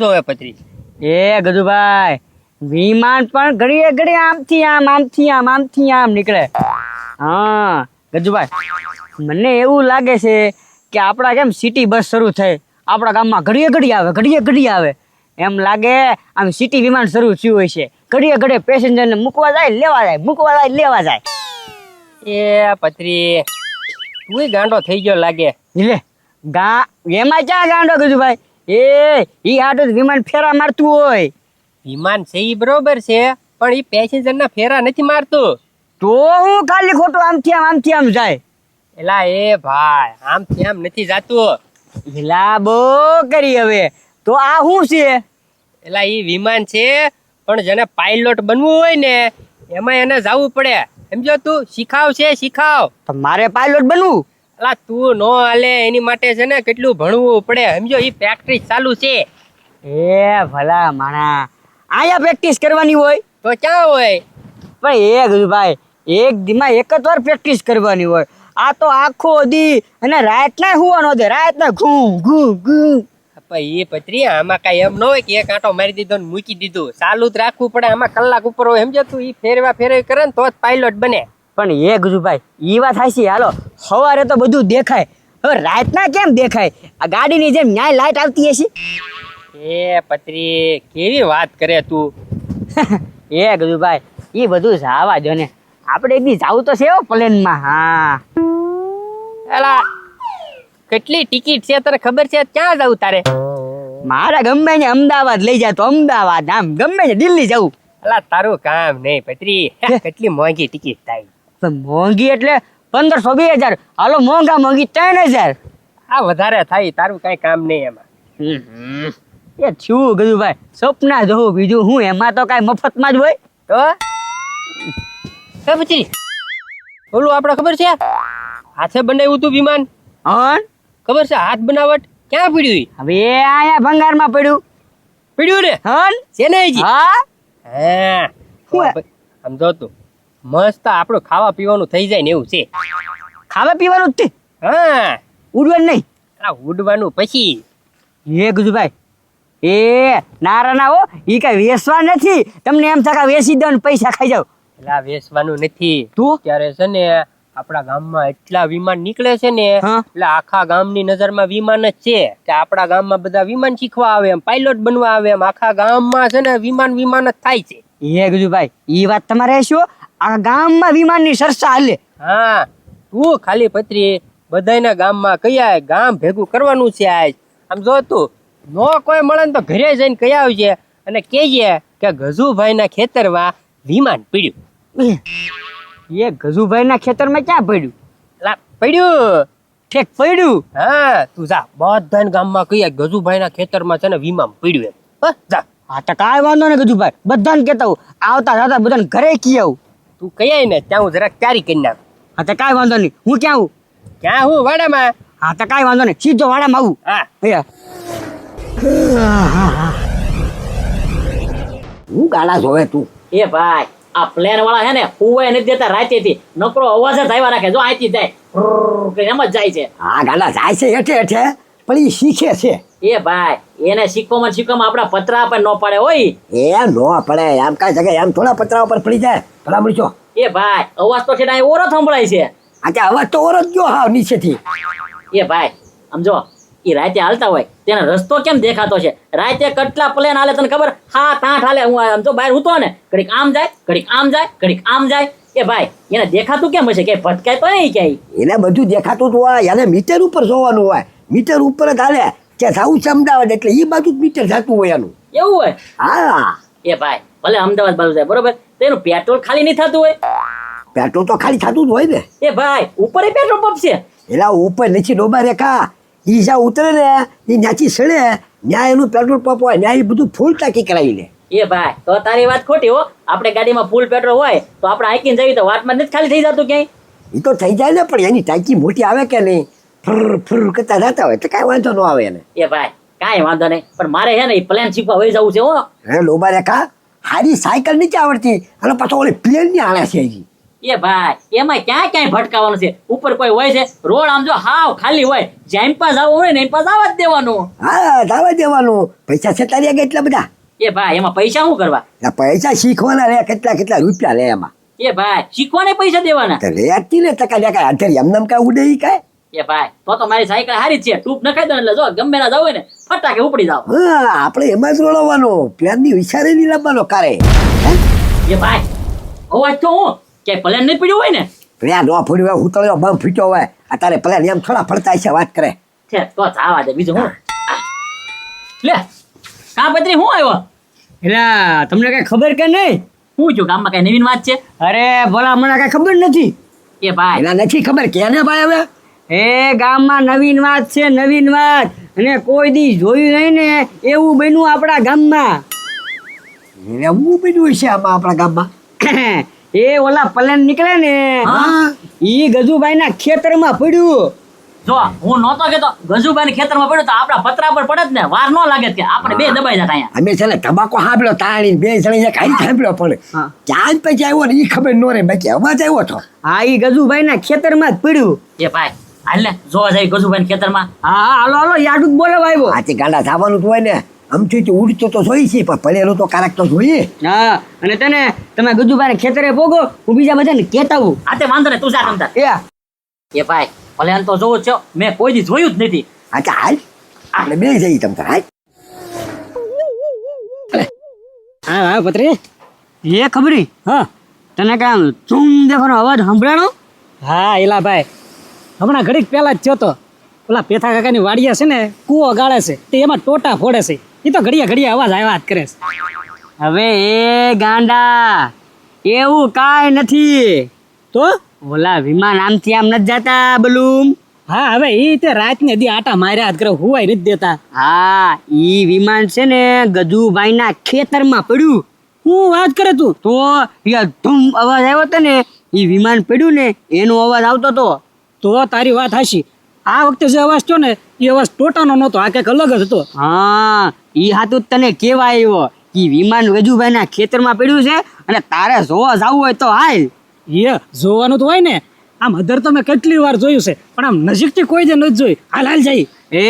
જોવે પત્રી? એ ગજુભાઈ, વિમાન પણ ઘડીએ ઘડી આમથી આમ નીકળે. હા ગજુભાઈ, મને એવું લાગે છે કે આપણા કેમ સિટી બસ શરૂ થઈ, આપણા ગામમાં ઘડીએ ઘડી આવે એમ લાગે. આમ સિટી વિમાન શરૂ થયું હોય છે, ઘડીએ ઘડીએ પેસેન્જરને મૂકવા જાય લેવા જાય. એ પત્રી, તું ગાંડો થઈ ગયો લાગે. લે એમાં ક્યાં ગાંડો ગજુભાઈ? ઈ હાટુ વિમાન ફેરા મારતું હોય. વિમાન છે ઈ બરોબર છે, પણ ઈ પેસેન્જર ના ફેરા નથી મારતું. તો હું ખાલી ખોટું આમથી આમ જાય. એલા એ ભાઈ, આમથી આમ નથી જાતું. એલા બહુ કરી હવે તો આ શું છે? એલા ઈ વિમાન છે, પણ જેને પાયલોટ બનવું હોય ને એમાં એને જવું પડે. સમજો તું? શીખાવ. તો મારે પાયલોટ બનવું? એલા તું નો હાલે, એની માટે છે ને કેટલું ભણવું પડે. સમજો ઈ પ્રેક્ટિસ ચાલુ છે. એ ભલા માણા, આયા પ્રેક્ટિસ કરવાની હોય તો ક્યાં હોય? પણ ભાઈ, એક દીમાં એક જ વાર પ્રેક્ટિસ કરવાની હોય. આ તો આખો દી અને રાત ના હુવાનો દે, રાત ના ઘૂ. એ પત્રી, આમાં કઈ એમ ન હોય કે એક આંટો મારી દીધો ને મૂકી દીધું. ચાલુ જ રાખવું પડે. આમાં કલાક ઉપર હોય. સમજો તું? ઈ ફેરવી કરે ને તો જ પાયલોટ બને. પણ એ ગજુભાઈ, ઈ વાત હાચી. હાલો, સવારે તો બધું દેખાય, હવે રાતના કેમ દેખાય? આ ગાડીની જેમ ન્યાય લાઈટ આવતી હશે. એ પત્રી, કેવી વાત કરે તું? એ ગજુભાઈ, ઈ બધું જાવા જો ને, આપણે એક દી જાવું તો છે પ્લેનમાં. હા એલા કેટલી ટિકિટ છે તને ખબર છે? ક્યાં જવું તારે? મારા ગમે ને અમદાવાદ લઈ જાય તો અમદાવાદ, આમ ગમે ને દિલ્હી જવું. એલા તારું કામ નહીં પત્રી. કેટલી મોંઘી ટિકિટ થાય? મોંઘી એટલે 1500-2000. હાલો મોંઘી 3000. આ વધારે થાય. તારું કઈ કામ નહીં એમાં. એ છું ગજુભાઈ, સપના જોઉં, બીજું હું? એમાં તો કઈ મફતમાં જ હોય. તો પછી ઓલું આપણે ખબર છે હાથે બનાવ્યું તું વિમાન? હા ખબર છે. હાથ બનાવટ ક્યાં પડ્યું? હવે આયા ભંગારમાં પડ્યું ને. હા છે ને હજી? હા સમજો તું, મસ્ત આપણું ખાવા પીવાનું થઈ જાય ને એવું છે. ખાવા પીવાનું જ? હા, ઉડવાનું નહીં. ઉડવાનું પછી. એ ગજુભાઈ, એ નારા હો, ઈ કઈ વેચવા નથી. તમને એમ થાય વેચી દો ને પૈસા ખાઈ જાવ. એટલે વેચવાનું નથી. તું ત્યારે છે ને આપણા ગામમાં એટલા વિમાન નીકળે છે ને, એટલે આખા ગામની નજરમાં વિમાન જ છે. કે આપણા ગામમાં બધા વિમાન શીખવા આવે, એમ પાયલોટ બનવા આવે, એમ આખા ગામમાં છે ને વિમાન જ થાય છે. એ ગજુભાઈ, ઈ વાત તમારે શું? આ ગામમાં વિમાનની ચર્ચા હાલે. હા, તું ખાલી પત્રી બધાના ગામમાં કયા ગામ ભેગું કરવાનું છે આજ. આમ જો તું નો કોઈ મળે ને તો ઘરે જઈને કહી આવજે અને કહેજે કે ગજુભાઈ ના ખેતરમાં વિમાન પડ્યું. એ ગજુભાઈ ના ખેતરમાં ક્યાં પડ્યું? પડ્યું ઠેક પડ્યું. હા, તું જા બધાના ગામમાં કહીએ ગજુભાઈ ના ખેતરમાં છે ને વિમાન પડ્યું એમ. જા. હા તો કાંઈ વાંધો ને ગજુભાઈ, બધાને કહેતા હું, આવતા જતા બધાને ઘરે કી આવું. તું કહીએ ને ત્યાં હું જરાક તૈયારી કરી નાખ. હા તો કાંઈ વાંધો નહીં, હું ક્યાં આવું? ક્યાં હું? વાડામાં. હા તો કાંઈ વાંધો નહીં, સીધો વાડામાં આવું. હા હું ગાલા જોવે તું? એ ભાઈ, આ પ્લેન વાળા છે ને હુવાય નથી દેતા રાતેથી, નકરો અવાજ જ આવ્યા રાખે. જો અહીંથી જાય એમ જ જાય છે. હા ગાલા જાય છે હેઠે પણ એ શીખે છે. એ ભાઈ, એને શીખવામાં આપડા પતરા પર ન પડે હોય. એ નો પડે એમ કઈ જગ્યાએ એમ થોડા પતરા ઉપર પડી જાય ભલા મળજો. એ ભાઈ, અવાજ તો છે ઓરો સંભળાય છે. આ કે અવાજ તો ઓરો જ ગયો હાવ નીચેથી. એ ભાઈ સમજો, એ રાતે હાલતા હોય તેને રસ્તો કેમ દેખાતો છે? રાતે કેટલા પ્લેન હાલે તને ખબર? 7-8 હાલે. હું આમ તો બહાર ઉતો ને, ઘડીક આમ જાય, ઘડીક આમ જાય, ઘડીક આમ જાય. એ ભાઈ, એને દેખાતું કેમ હશે? કે ભટકાય તો નહીં ક્યાંય? એને બધું દેખાતું જ હોય. એને મીટર ઉપર જોવાનું હોય. મીટર ઉપર જ હાલે કે જાવું છે અમદાવાદ, એટલે એ બાજુ જ મીટર જતું હોય એનું. એવું હોય? હા. એ ભાઈ, ભલે અમદાવાદ બાજુ જાય બરોબર, તો એનું પેટ્રોલ ખાલી નહીં થતું હોય? પેટ્રોલ તો ખાલી થતું જ હોય ને. એ ભાઈ, ઉપર પેટ્રોલ પંપ છે. એલા ઉપર નીચે ડોબા રેખા, ઈ જ્યાં ઉતરે ને એ ન્યાથી સડે, ન્યા એનું પેટ્રોલ પંપ હોય, ન્યા એ બધું ફૂલ ટાંકી કરાવી લે. એ ભાઈ, તો તારી વાત ખોટી હો. આપણે ગાડીમાં ફૂલ પેટ્રોલ હોય તો આપણે હાઈકીને જઈએ તો વાટમાં નથી ખાલી થઈ જતું ક્યાંય? એ તો થઈ જાય ને, પણ એની ટાંકી મોટી આવે કે નહીં, ફર કરતા જતા હોય તો કાંઈ વાંધો ન આવે એને. એ ભાઈ, કાંઈ વાંધો નહીં, પણ મારે છે ને પ્લેન શીખવા વહી જવું છે હો. હે ડોબા રેખા, હારી સાયકલ નથી આવડતી અને પાછો ઓલી પ્લેન ની આળે છે હજી. એ ભાઈ એમાં ક્યાં ક્યાંય ભટકાવાનું છે? ઉપર કોઈ હોય છે? રોડ આમ જો હાવ ખાલી હોય, જ્યાં પાસ આવવું હોય ને એમ પાસ આવવા જ દેવાનું. હા દાવા દેવાનું. પૈસા છે તારી આગળ એટલા બધા? એ ભાઈ એમાં પૈસા શું કરવા? આ પૈસા શીખવાના લે, કેટલા કેટલા રૂપિયા લે એમાં. એ ભાઈ શીખવાને પૈસા દેવાના? તો રેતી ને ટકા કાંઈ હાથે એમનામ કાંઈ ઉડે ઈ કાંઈ? એ ભાઈ તો મારી સાયકલ હારી જ છે, ટૂપ નખાઈ દો ને એટલે જો ગમે ના જાવ ને ફટાકે ઉપડી જાવ. હા આપણે એમાં જ રોડવાનું, પ્લાનની વિચારે નહીં લાવવાનો કારે. એ ભાઈ અવાજ તો હું કે પ્લેન નહીં પડ્યું હોય ને પ્લાન ન ફોડ્યું હોય, હું તો બમ ફૂટ્યો હોય, અત્યારે પ્લાન એમ થોડા ફરતા છે વાત કરે. છે તો જવા દે, બીજું હું લે કા પત્રી હું આવ્યો? એટલે તમને કઈ ખબર કે નહીં? હું છું ગામમાં કઈ નવીન વાત છે? અરે ભલા મને કઈ ખબર નથી. એ ભાઈ એના નથી ખબર કેને ભાઈ હવે? એ ગામમાં નવીન વાત છે, નવીન વાત. અને કોઈ દી જોયું નહીં ને એવું બન્યું આપણા ગામમાં. એવું બધું છે આમાં આપણા ગામમાં? એ ઓલા પ્લેન નીકળે ને હા ઈ ગજુભાઈ ના ખેતરમાં પડ્યું. જો હું નહોતો કેતો ગજુભાઈ ખેતરમાં પડ્યો તો આપણા પતરા પર પડે જ ને, વાર ન લાગે કે આપણે બે દબાઈ જાય અહીંયા. અમે છે ને તમાકુ સાંભળ્યો તાણી બે જણી કાંઈ સાંભળ્યો પણ ક્યાં જ પછી આવ્યો ને એ ખબર ન રે, બાકી અવાજ આવ્યો હતો. હા ઈ ગજુભાઈ ના ખેતરમાં જ પડ્યું. એ ભાઈ હાલ ને જોવા જાય ગજુભાઈ ખેતરમાં. હા હાલો હાલો યાદું જ બોલાવા આવ્યો. આથી ગાંડા થવાનું હોય ને, આમથી ઉડતો તો જોઈ છે પણ પડેલું તો કારક તો જોઈએ. હા અને તમે ગજુભાઈ ખેતરે પોગો, હું બીજા બધાને કહેતા આવું. આ તે વાંધો ને તું જા તમતાર. એ ભાઈ પ્લેન તો જોવું જ છે, મેં કોઈ દી જોયું જ નથી. અચ્છા હાલ આપણે બે જઈએ તમ તાર. હાલ હા હા પત્રી એ ખબરી. હા તને કામ ચૂમ દેખાનો અવાજ સંભળાણો? હા એલા ભાઈ હમણાં ઘડીક પહેલા જ થયો તો ઓલા પેથા કાકાની વાડિયા છે ને કૂવો ગાળે છે તે એમાં ટોટા ફોડે છે, એ તો ઘડિયા અવાજ આવ્યા જ કરે છે. હવે એ ગાંડા એવું કાંઈ નથી. તો ઓલા વિમાન આમથી આમ નથી જાતા બલૂમ. હા હવે એ તે રાતને દી આટા માર્યા જ કરે, હુવાય નથી દેતા. હા ઈ વિમાન છે ને ગજુભાઈ ના ખેતરમાં પડ્યું. હું વાત કરે તું? તો યાર ધૂમ અવાજ આવ્યો હતો ને, ઈ વિમાન પડ્યું ને એનો અવાજ આવતો હતો. તો તારી વાત હાશી, આ વખતે જે અવાજ થયો ને એ અવાજ ટોટાનો નહોતો, આ કંઈક અલગ જ હતો. હા ઈ હાથું તને કેવા આવ્યો કે વિમાન ગજુભાઈ ના ખેતરમાં પડ્યું છે અને તારે જોવા જવું હોય તો હાલ. એ જોવાનું તો હોય ને, આમ અધર તો મેં કેટલી વાર જોયું છે પણ આમ નજીકથી કોઈ જ નથી જોઈ. હાલ હાલ જાય. એ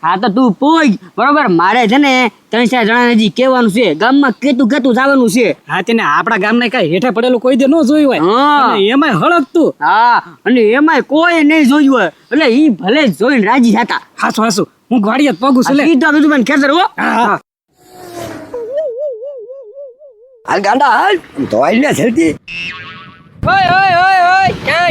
હા તો તું પોઈ બરોબર. મારે છે ને 3-4 જણા હજી કહેવાનું છે, ગામમાં કેતું જવાનું છે. હા તેને આપણા ગામને કઈ હેઠે પડેલું કોઈ દે ન જોયું હોય, હા. અને એમાંય હળગતું. હા અને એમાંય કોઈ નહીં જોયું હોય એટલે ઈ ભલે જોઈને રાજી થતા. હાસુ હાસુ હું ગાડીએ જ પગું છું લે. સીધા ગજુભાઈ ખેતર હો. હા. હાલ ગાંડા હાલ તો હાલ ને જલ્દી. ઓય ઓય ઓય ઓય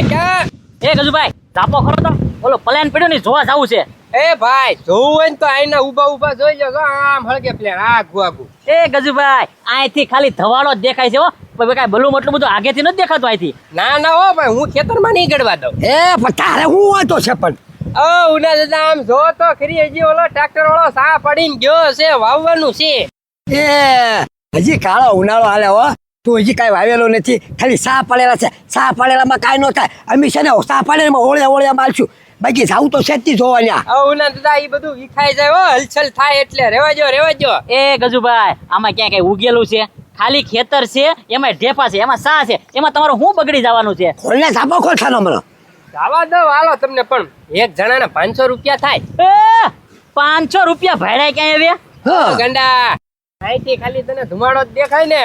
ક્યાં એ ગજુભાઈ તાપો ખરો તો ઓલો પ્લેન પડ્યો ને જોવા જવું છે. એ ભાઈ જોવું હોય ને તો આઈના ઊભા જોઈ લો, આમ હળગે પ્લેન આગુ. એ ગજુભાઈ અહીંથી ખાલી ધવાળો જ દેખાય છે હો, પણ કાંઈ ભલું એટલું બધું આગેથી નથી દેખાતું અહીંથી. ના હો ભાઈ, હું ખેતરમાં નહીં ગડવા દઉં. એ પણ તારે હું વાંધો છે પણ? ઓ ઉના દાદા આમ જો તો ખરી, હજી ઓલો ટ્રેક્ટર વાળો સા પડીને ગયો છે, વાવવાનું છે. એ હજી કાળો ઉનાળો હાલે હો, તું હજી કાંઈ વાવેલો નથી, ખાલી સા પડેલા છે. સા પડેલામાં કાંઈ ન થાય. અમે છે ને સા પડેલામાં ઓળ્યા મારશું, બાકી જાવું તો છે જ નહીં જોવા ત્યાં. ઓ ઉના દાદા એ બધું વિખાઈ જાય હો, હલચલ થાય એટલે રેવા જો. એ ગજુભાઈ આમાં ક્યાં કઈ ઉગેલું છે? ખાલી ખેતર છે, એમાં ઢેફા છે, એમાં સા છે, એમાં તમારું શું બગડી જવાનું છે? ખોલને સાપો ખોલવાનો મને. જવા દો હાલો તમને, પણ એક જણાના 500 રૂપિયા થાય. એ 500 રૂપિયા ભાડે ક્યાં આવ્યા? હા ગંડા અહીંથી ખાલી તને ધુમાડો જ દેખાય ને,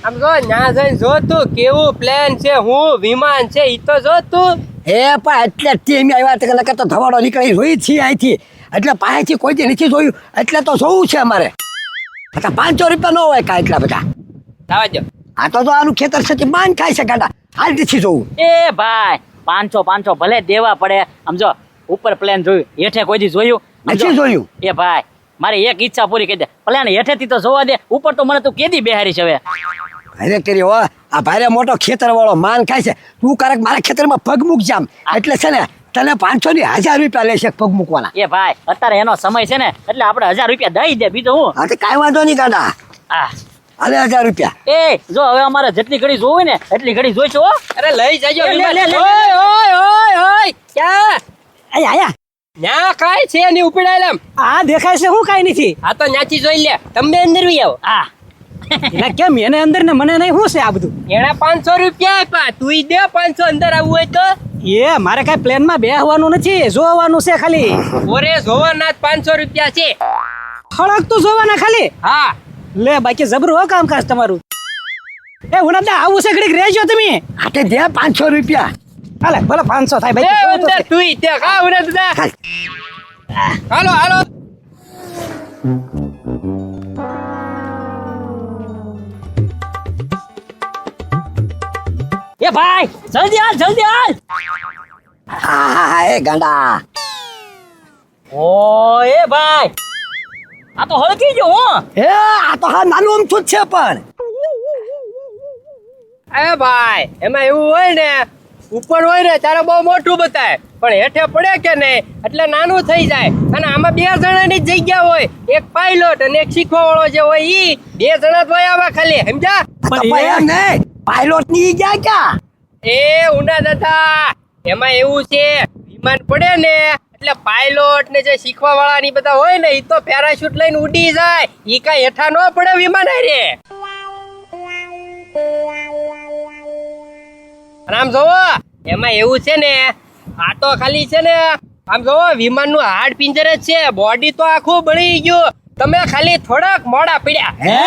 આમ જો ન્યા જઈને જો તું કેવું પ્લેન છે, હું વિમાન છે ઈ તો જો તું. એ પણ એટલે ટીમ આવ્યા તો નકર તો ધવાડો નીકળી જોઈ છીએ અહીંથી, એટલે પાસેથી કોઈ દી નથી જોયું, એટલે તો જોવું છે અમારે. અચ્છા 500 રૂપિયા ન હોય કાંઈ એટલા બધા. જવા દો. આ તો આનું ખેતર છે માન ખાય છે ગાંડા, હાલ નથી જોવું. એ ભાઈ 500 ભલે દેવા પડે. આમ જો ઉપર પ્લેન જોયું, હેઠે કોઈ દી જોયું નથી જોયું. એ ભાઈ મારી એક ઈચ્છા પૂરી કરી દે, પ્લેન હેઠેથી તો જોવા દે, ઉપર તો મને તું કેદી બેહારી છે હવે. અરે કરી હો, આ ભારે મોટો ખેતર વાળો માન ખાય છે, તું કારક મારા ખેતરમાં પગ મૂક જામ, એટલે છે ને તને 500 ની 1000 રૂપિયા લેશે પગ મૂકવાના. એ ભાઈ અત્યારે એનો સમય છે ને, એટલે આપણે 1000 રૂપિયા દઈ દે, બીજું હું. હા તો કાંઈ વાંધો નહીં ગાંડા, આ હાલે 1000 રૂપિયા. એ જો હવે અમારે જેટલી ઘડી જોવી ને એટલી ઘડી જોઈશું હો. અરે લઈ જાજો. લે, લે, લે, ઓય ક્યાં આયા ન્યા કાંઈ છે નહીં ઉપડાયેલા. આ દેખાય છે હું કાંઈ નથી. આ તો ન્યાથી જોઈ લે, તમે અંદર વી આવો. આ એટલે કેમ એને અંદર ને મને નહીં, શું છે આ બધું? એના 500 રૂપિયા આપ્યા, તું દે 500 અંદર આવવું હોય તો. એ મારે કઈ પ્લેનમાં બેહવાનું નથી, જોવાનું છે ખાલી. ઓરે જોવાના 500 રૂપિયા છે. ખડક તો જોવાના ખાલી. હા લે બાકી જબરું હો કામકાજ તમારું. એ ઉનાદા આવું છે ઘડીક રહેજો તમે. હાટે દે 500 રૂપિયા. હાલે ભલે 500 થાય એ ભાઈ. અંદર તું દે કા ઉરે દાદા. હાલ. હાલો હાલો. એ ભાઈ જલ્દી હાલ જલ્દી હાલ. હા એ ગાંડા. ઓ એ ભાઈ આ તો હળકી ગયો હું. એ આ તો હા નાનું અમથું જ છે પણ. એ ભાઈ એમાં એવું હોય ને, ઉપર હોય ને ત્યારે બહુ મોટું બતાય, પણ હેઠે પડે કે નહીં એટલે નાનું થઈ જાય. અને આમાં 2 જણાની જ જગ્યા હોય, એક પાયલોટ અને એક શીખવા વાળો જે હોય ઈ 2 જણા જ હોય આવા ખાલી, સમજ્યા? આ તો ભાઈ એમ નહીં, પાયલોટ ની ગયા ક્યાં? એ ઉના દાદા એમાં એવું છે, વિમાન પડે ને એટલે પાયલોટ ને જે શીખવા વાળા ની બધા હોય ને ઈ તો પેરાશૂટ લઈને ઉડી જાય, ઈ કાંઈ હેઠા ન પડે વિમાન હારે. અને આમ જોવો એમાં એવું છે ને, આ તો ખાલી છે ને આમ જોવો વિમાન નું હાડ પિંજર જ છે, બોડી તો આખું બળી ગયું, તમે ખાલી થોડાક મોડા પડ્યા. હે